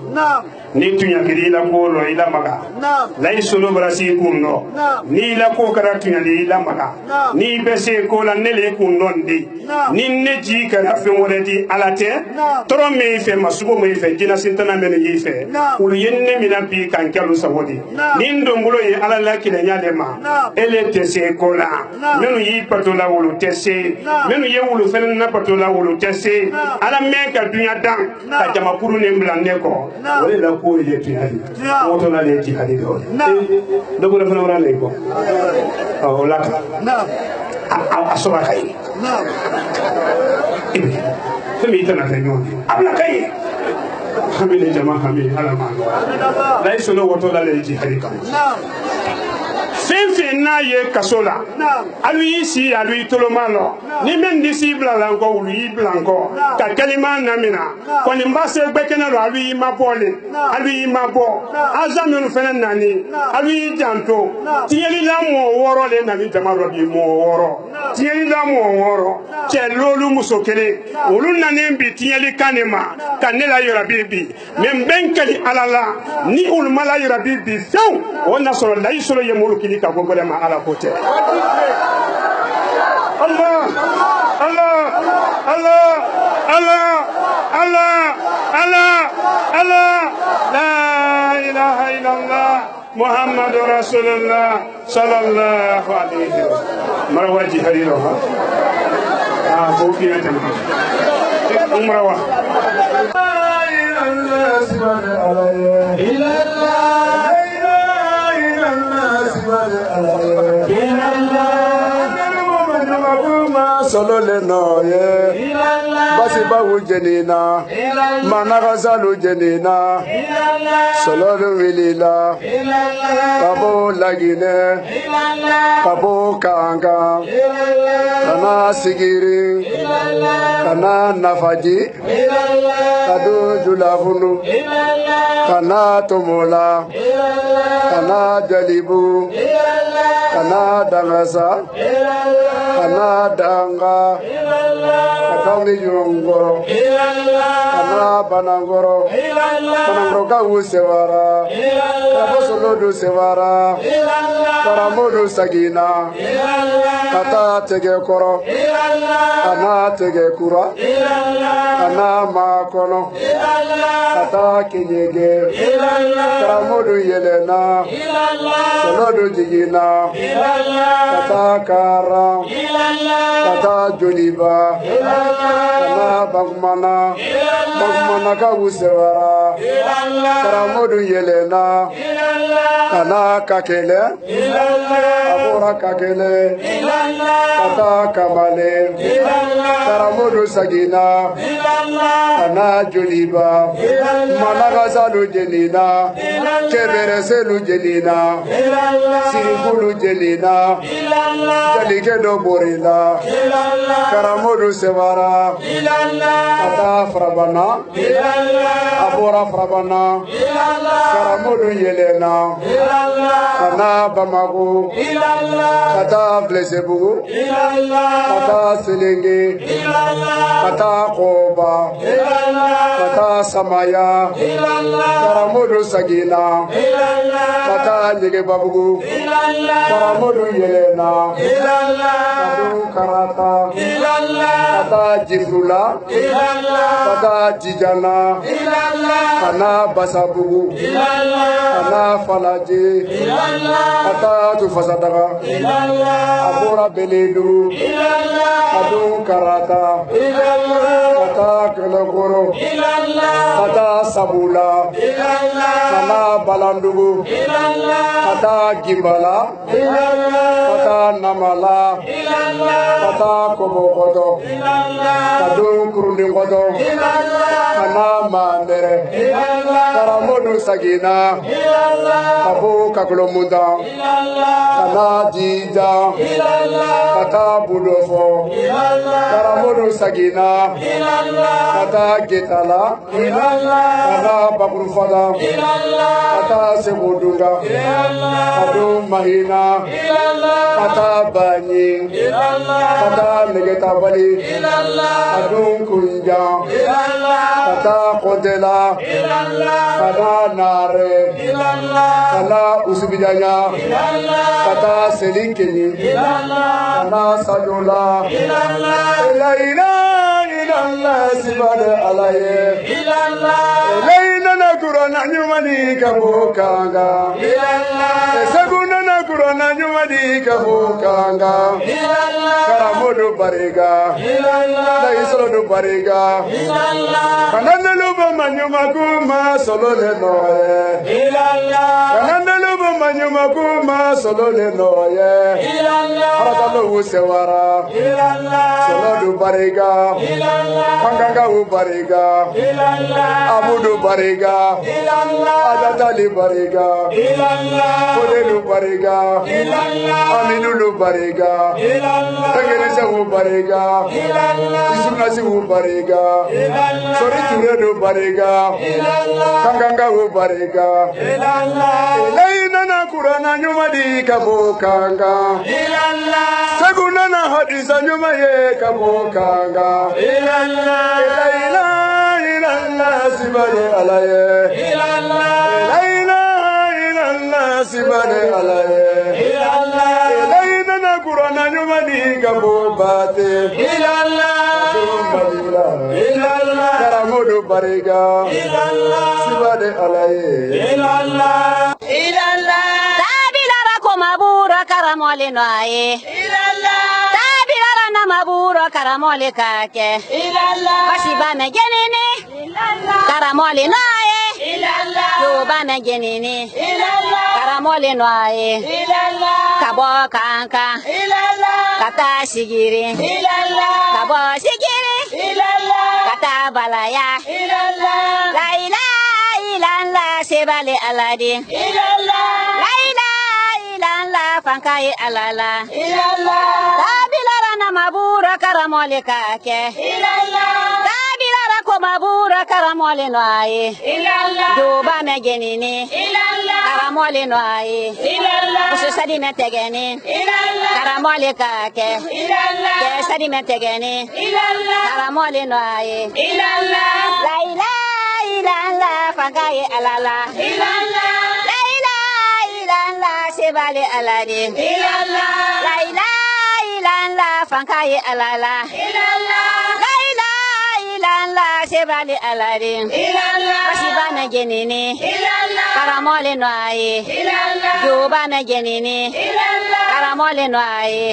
ni tunya kiri la ko lo ila maka la solo brasi kundo ni la ko kara tunya li ila maka ni bese ko la nele kundo ndi ni neji kara fe woneti alate toro me fe masugo me fe jina sintana me ni fe ul yenne mina bi kan kalu sawodi ni ndongulo ye ala la kile nyade ma ele tese ko la menu yi patola wulu tese menu ye wulu fe na patola wulu tese ala me ka dunya dan ka jama kuru ne mblande ko wala la ko ye tiali moto na le tiali do dogo la fana wala le ko o la asoba kai femi tana tanyo abla kai hamile jama hamile ala ma la isono woto la le tiali kan fenfe na ye kasola alu isi alu itolomalo ni men disi blanco uli blanco ka kalima na mina ko ni mbase gbekena lo alu ma pole alu ma bo azamenu fena nani alu janto tiyeli la mo woro le na ni jama robi mo woro tiyeli la mo woro che lolu musokele ulu nani bi tiyeli kanema kanela yora bibi men benkali alala ni ul mala yora bibi few ona solo la isolo ye mulki ka gogole ma ala kote Allah Allah Allah Allah Allah Allah Allah la ilaha illallah Muhammadur Rasulullah sallallahu alaihi wasallam marwaji hariro ha boki na tan umrawa ila solo le no ye basi ba wo jenina manaka salo jenina solo le wilila kabo lagine kabo kanga kana sigiri kana nafaji kado julafunu kana tomola kana jalibu kana dangasa kana danga katangi yongoro kana banangoro banangoro ka usewara kabosolodo sewara paramodo sagina kata tege koro kana tege kura kana makono kata kinyege paramodo yelena solodo jigina kata kara kata joliba kana bagumana bagumana ka usewara karamodu yelena kana kakele abora kakele kata kamale karamodu sagina kana juliba managa salu jelina kebere selu jelina sirikulu jelina jalike do borila karamodu sevara kata frabana abora frabana karamodu yelena kana bamago kata blesebu kata selenge kata koba kata samaya karamodu sagina kata nyege babugu karamodu yelena kadu karata kata jifrula kata jijana kana basabugu kana falaje kata tufasadaga abora beledu kadu karata kata kelokoro kata sabula kana balandugu kata gimbala kata namala kata kobokodo kadu kurundingodo kana mandere karamodu sagina kabu kakulomunda kana jija kata budofo karamodu sagina kata getala kana bakurufada kata semudunga kadu mahina kata banyi kata negetabali kadu kunja kata kodela kata nare kata usubidanya kata selinkeni kata sajola ilaina ilallah sibade alaye ilaina na kurana nyumani kabukanga seguna na kurana nyumani kabukanga karamodu bariga la isolo bariga kanana luba manyuma kuma solo le noye kanana luba manyuma kuma solo le noye harata lo usewara solo du bariga kanganga u bariga abudu bariga adatali bariga kodelu bariga aminulu bariga tegerese u bariga isumnasi u bariga sori turedu bariga kanganga u bariga leina na kurana nyuma di kabukanga seguna na hadisa nyuma ye kabukanga ilaila sibane alaye ilaila sibane alaye ilaila na kurana nyuma di kabubate karamodu bariga sibane alaye tabilara ko mabura karamole noaye tabilara na mabura karamole kake basibana genene karamole noaye yobana genene karamole noaye kabo kanka kata sigiri kabo sigiri kata balaya la ilaha illallah sebale aladi la ilaha illallah fankai alala tabilara na mabura karamole kake tabilara ko mabura karamole noaye joba me genini karamole noaye usu sadi me tegeni karamole kake ke sadi me tegeni karamole noaye la ilaha illallah fankai alala la ilaha illallah sebale aladi la ilaha illallah fankai alala la ilaha illallah sebale aladi basibana genini karamole noaye jobana genini karamole noaye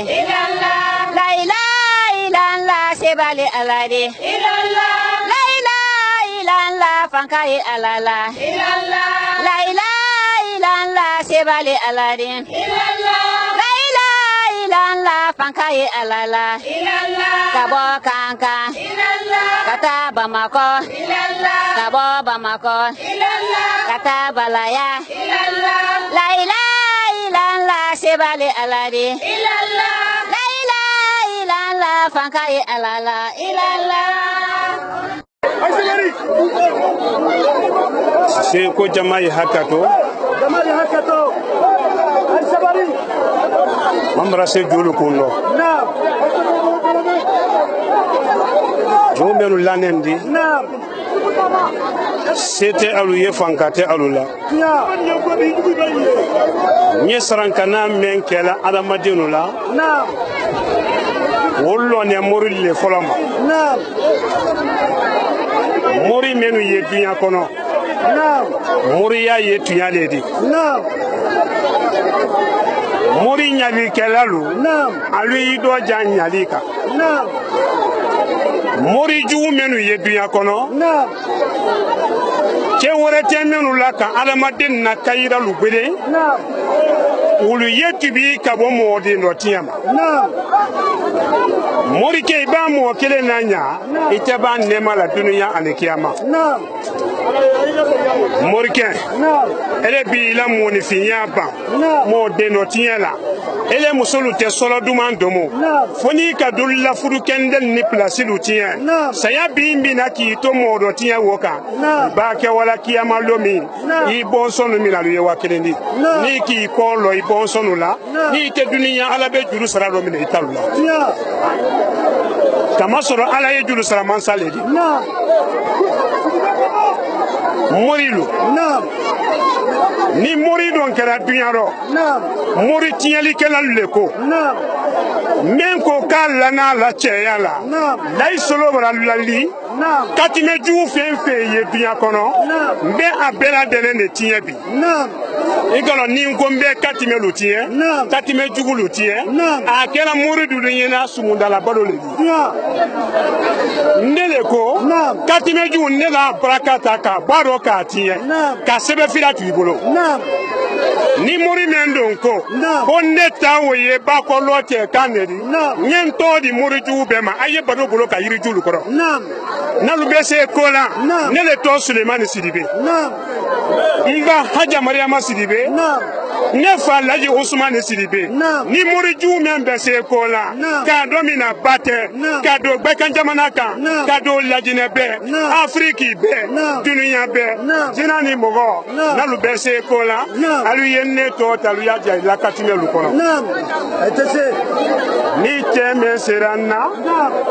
la ilaha illallah sebale alade la ilaha illallah fankaye alala la ilaha illallah sebale alade la ilaha illallah fankaye alala kabo kanka kata bamako kabo bamako kata balaya la ilaha illallah sebale alade la ilaha illallah fankaye alala sai ko jama'i hakato Al-Sabari mamra se jolu kunno jombelu lanendi c'était aluye fankate alula nye sarankana men kela adamadinu la wollo ne mori le folama mori menu ye dunya kono mori ya ye tunya ledi mori nyali kelalu alu ido jan nyali ka mori jugu menu ye dunya kono ke wore te menu la ka adamadin na kayira lu gbede ulu yetubi ka bo modi no tiyama mori ke ba mo kele nanya ite ba nema la dunya ane kiyama mori ke ele bi la mo ni finya ba mo de no tiyala ele musulu te solo duman domo foni ka dulla furu kendel ni place lu tiya saya bimbi na ki to mo do tiya woka ba ke wala kiyama lomi i bon sonu mi la lu ye wakelendi ni ki ko lo i bon sonu la ni te dunya ala be juru sara do mi ne italula kama soro ala ye juru sara man saledi morilu ni mori don kera dunya ro mori tinyali kala leko men ko kala na la cheyala lay solo bara lali katime ju fenfe ye dunya kono mbe abela dele ne tinyabi igalo ni ngombe katime lutie katime jugu lutie akela mori du nyena sumunda la bado le ndele ko katime ju nela brakata ka baro ka tie ka sebe fila tuibolo ni mori mendon ko honne tawo ye ba ko lote kanedi nyen to di mori ju be ma aye bado bolo ka yiri julu koro na lu bese ko la ne le to Suleiman Sidibe nga Haja Mariama Sidibe ne fa Laji Ousmane Sidibe ni mori ju men bese ko la ka do mina bate ka do be kan jamana kan ka do Lajine be Afrique be dunya be jinani mogo na lu bese ko la alu yenne to talu ya ja la katime lu kono etese ni teme serana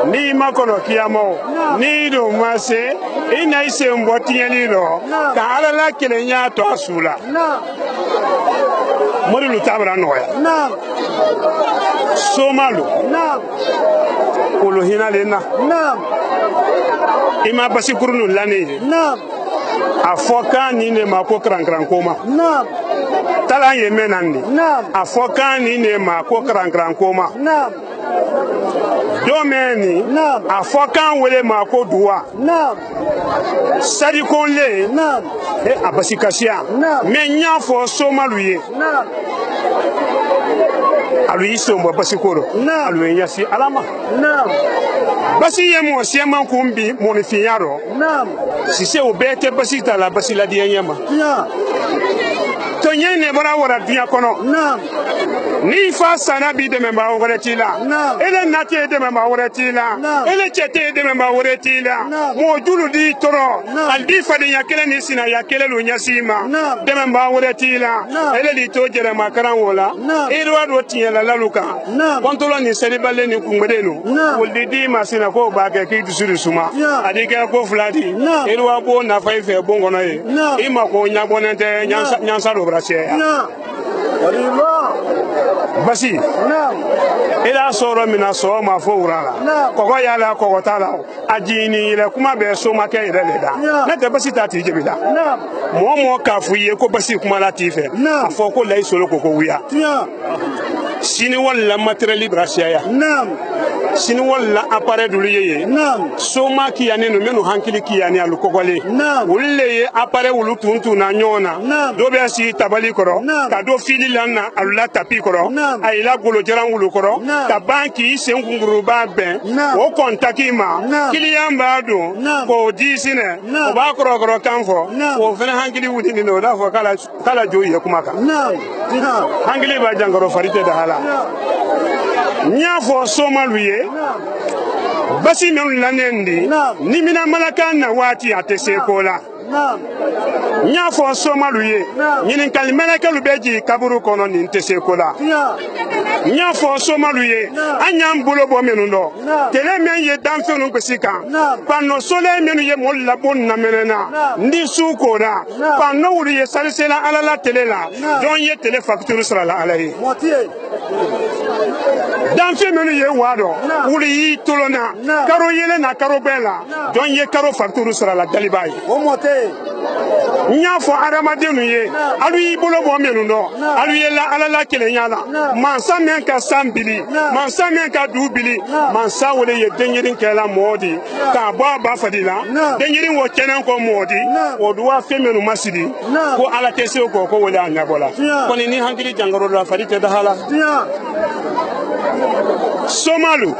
ni makono kiyamo ni do mase ina ise mbotiyeni ro ka ala la kelenya to asula mori lu tabra noya somalu kolo hina lena ima basi kurunu lani afoka ni ne mako kran koma tala ye menandi afoka ni ne mako kran koma domeni afoka wele mako duwa sadi konle abasi kasia menya fo somaluye alu isombo basi koro alu yasi alama basi yemo siema kumbi monifiaro sise obete basi tala basi la dianyama to nyene bara wara dunya kono ni fa sana bi de memba woretila ele nati de memba woretila ele chete de memba woretila mo julu di toro aldi fa de yakele ni sina yakele lu nyasima de memba woretila ele di to jere makaran wola irwa do tiela laluka kontolo ni selibale ni kungedenu woldi di masina ko ba ke ki dusuru suma adike ko fladi irwa bo na fa ife bongono e ima ko nyabonente nyansa do brache basi ila soro mina so ma fo urala koko yala koko tala ajini ile kuma be so ma ke ile leda na te basi tati jebida mo ka fuye ko basi kuma la tife afo ko lay solo koko wiya sini wala material libration ya sini wala appareil dulu ye soma kiyani no menu hankili kiyani alu kogole wulle ye appareil wulu tuntu na nyona do be si tabali koro ka do fili lanna alula tapi koro ayila golo jaran wulu koro ka banki sengunguru ba ben o kontaki ma kiliyan ba do ko disine o ba koro koro kanfo o fene hankili wudi ni no da fo kala joyi ya kuma ka hankili ba jangoro farite da hala nya fo soma luye basi men lanendi ni mina malaka na wati atese kola nya fo soma luye nyinin kalmelaka lubeji kaburu kono ni ntese kola nya fo soma luye anyam bolo bo menundo tele men ye danfe no kwesika pano sole menu ye mo labon na menena ndi sukoda pano wuri ye salisela alala telela don ye tele facture sala la alahi danfe menu ye wado wuri yi tolona karo yele na karo bela don ye karo facture sala la dalibai o mote nya fo aramadenu ye alu yi bolo bo menundo alu ye la alala kele nyala mansa men ka sambili mansa men ka dubili mansa wole ye denyirin kela modi ka baba fadila denyirin wo kenen ko modi o duwa femenu masidi ko ala tese ko ko wole anyabola ko ni hankili jangaro la farite da hala somalu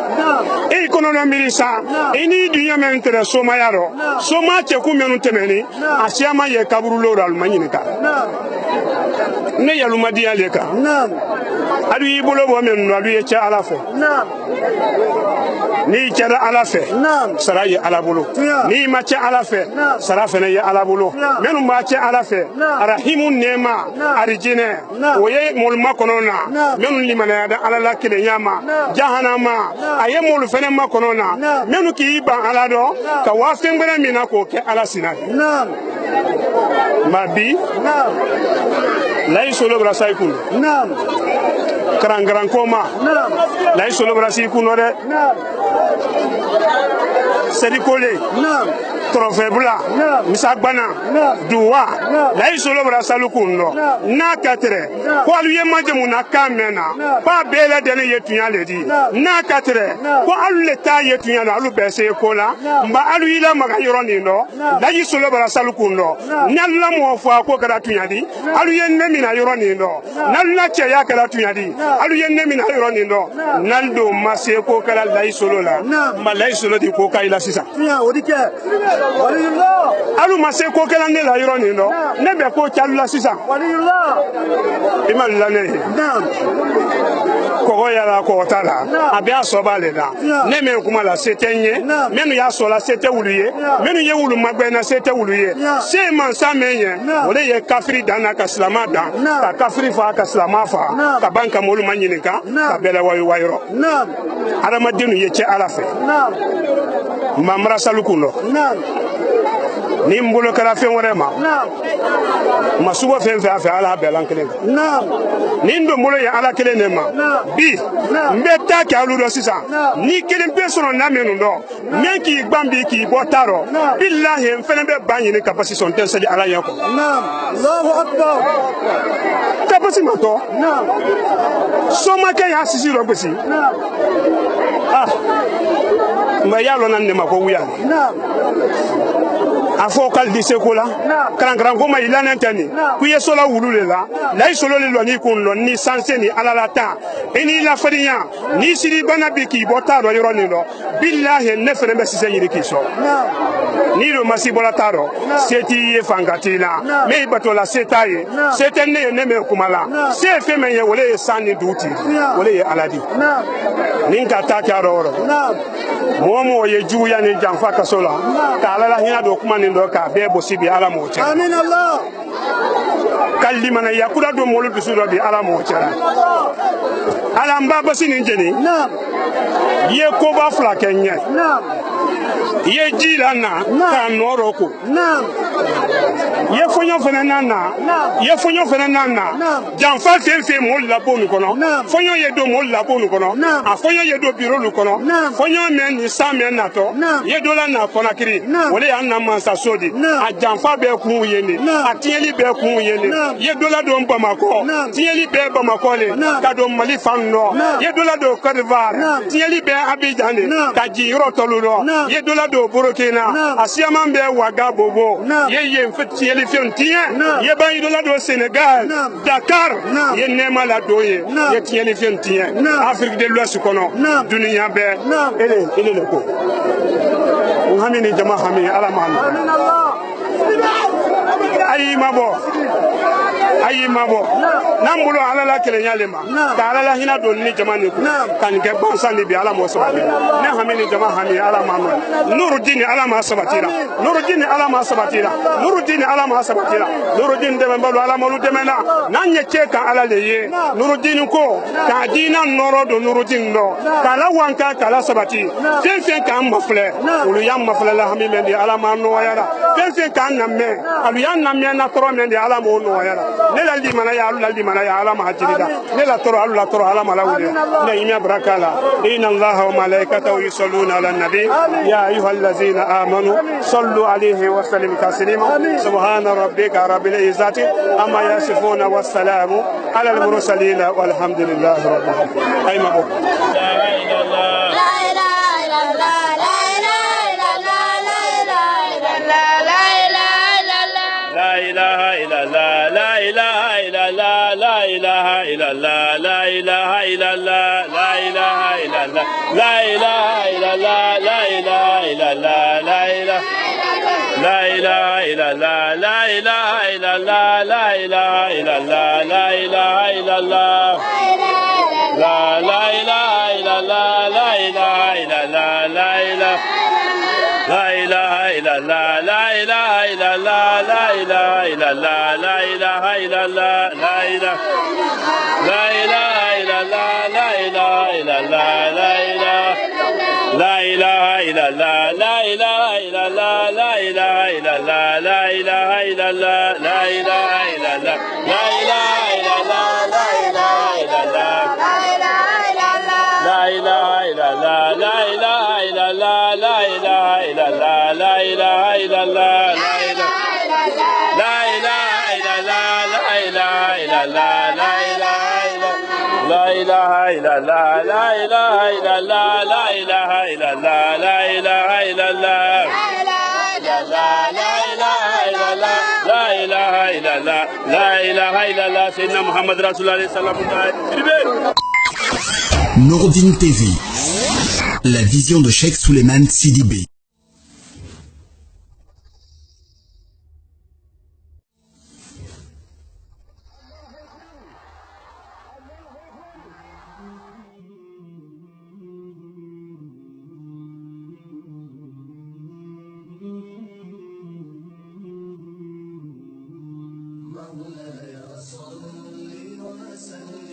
e kono na mirisa ini dunya men tere somayaro soma che ku menu temeni asiama ye kaburu lo ral manyinika ne yaluma dia leka adu yi bolo bo men adu ye cha ala fe ni cha ala fe sara ye ala bolo ni ma cha ala fe sara fe ne ye ala bolo menu ma cha ala fe arahimun nema arijine oye molma konona menu limana da ala la kile nyama jahanama aye molu fene ma konona menu ki ba ala do ka wafen gbere mina ko ke ala sinaki mabi lai solo brasai kun karang koma lai solo brasi kun ore sedi kole trophée bla misagbana duwa lai solo brasalu kun no na katre ko aluye majemu na kamena pa bele dene yetunya ledi na katre ko alulle ta yetunya na alu bese kola mba alu ila maga yoroni no lai solo brasalu kun no nyalla mo fo ko kara tunya di alu yenne mina yoroni no nalla che ya kara tunya di alu yenne mina yoroni no nando mase ko kara lai solo la ma lai solo di ko kaila sisa odike alu mase ko kala ne la yoro ni no ne be ko chalula sisa walillah imal la ne ko ya la ko tala abi aso bale la ne me kuma la setenye menu ya so la sete wuluye menu ye wulu magbe na sete wuluye se man sa menye ole ye kafiri dana ka salama da ka kafiri fa ka salama fa ka banka molu manyinika ka bela wayo wayro adama dinu ye che alafe mamra salukuno ni mbolo kala fe worema masuwa fe fe ala belan kelen ni ndo mbolo ya ala kelen ne ma bi mbeta ka aludo sisa ni kelen pesono na menu ndo menki gbambi ki botaro billahi mfene be banyini kapasi son tenseli ala yako Allahu akbar kapasi mato soma ke ya sisi ro gbesi mba yalo nan ne mako wuya afo kal di sekola kan ko ma ilana tani ku yesola wulule la lay solo le loni kun lon ni sanse ni alala ta eni la fadinya ni siri bana biki bota do yoro ni do billahi ne fere be sise yiri kiso ni ro masibola taro seti ye fangatina me batola setaye setenne ne me kumala se feme ye wole sani duti wole ye aladi ninka ta karo momo ye juya ni jamfa kasola ka alala hina do kuma ni do ka be bosibi ala mo cha amin allah kalimana yakuda do molu dusuro bi ala mo cha ala mba basini njeni ye ko ba fla kenye ye ji la na ka noro ko ye fonyo fana na ye fonyo fana na janfa fe mo labo nu kono fonyo ye do mo labo nu kono a fonyo ye do biro nu kono fonyo men ni sa men na to ye do la na kona kiri wole ya na mansa sodi a janfa be kun ye ni a tieli be kun ye ni ye do la do Bamako tieli be Bamako le ka do Mali fan no ye do la do Côte d'Ivoire tieli be Abidjan ka ji ro tolu no ye do la do Burkina asiama be Waga bobo ye mfit tieli fion tien ye ba do la do Sénégal Dakar ye nema la do ye tieli fion tien Afrique de l'Ouest kono dunia be ele le ko hamini jama hami ala mahami ayi mabo nambulo ala la kelenya lema ka ala la hina do ni jama ne kan ke bansa ni bi ala mo sabati ne hamini jama hami ala mahami Nuruddin ala ma sabatira Nuruddin ala ma sabatira Nuruddin ala ma sabatira Nuruddin de mbalo ala mo lu demena nanye cheka ala le ye Nuruddin ko ka dina noro do Nuruddin no kala wanka kala sabati fen kan mafle ulu yam mafle la hami men di ala ma no yara fen kan namme alu yan namme na toro men di ala mo no yara ne la di mana ya alu la di mana ya ala ma hajida ne la toro alu la toro ala ma la wuli ne imya barakala inna allaha wa malaikatahu yusalluna ala nabi ya ayyuhallazina amanu sallu alayhi wa sallimu taslima subhana rabbika rabbil izzati amma yasifuna wassalamu ala al mursalin walhamdulillahi rabbil alamin ay mabo Nourdine TV, la vision de Cheikh Souleymane Sidibé. مولاي صل وسلم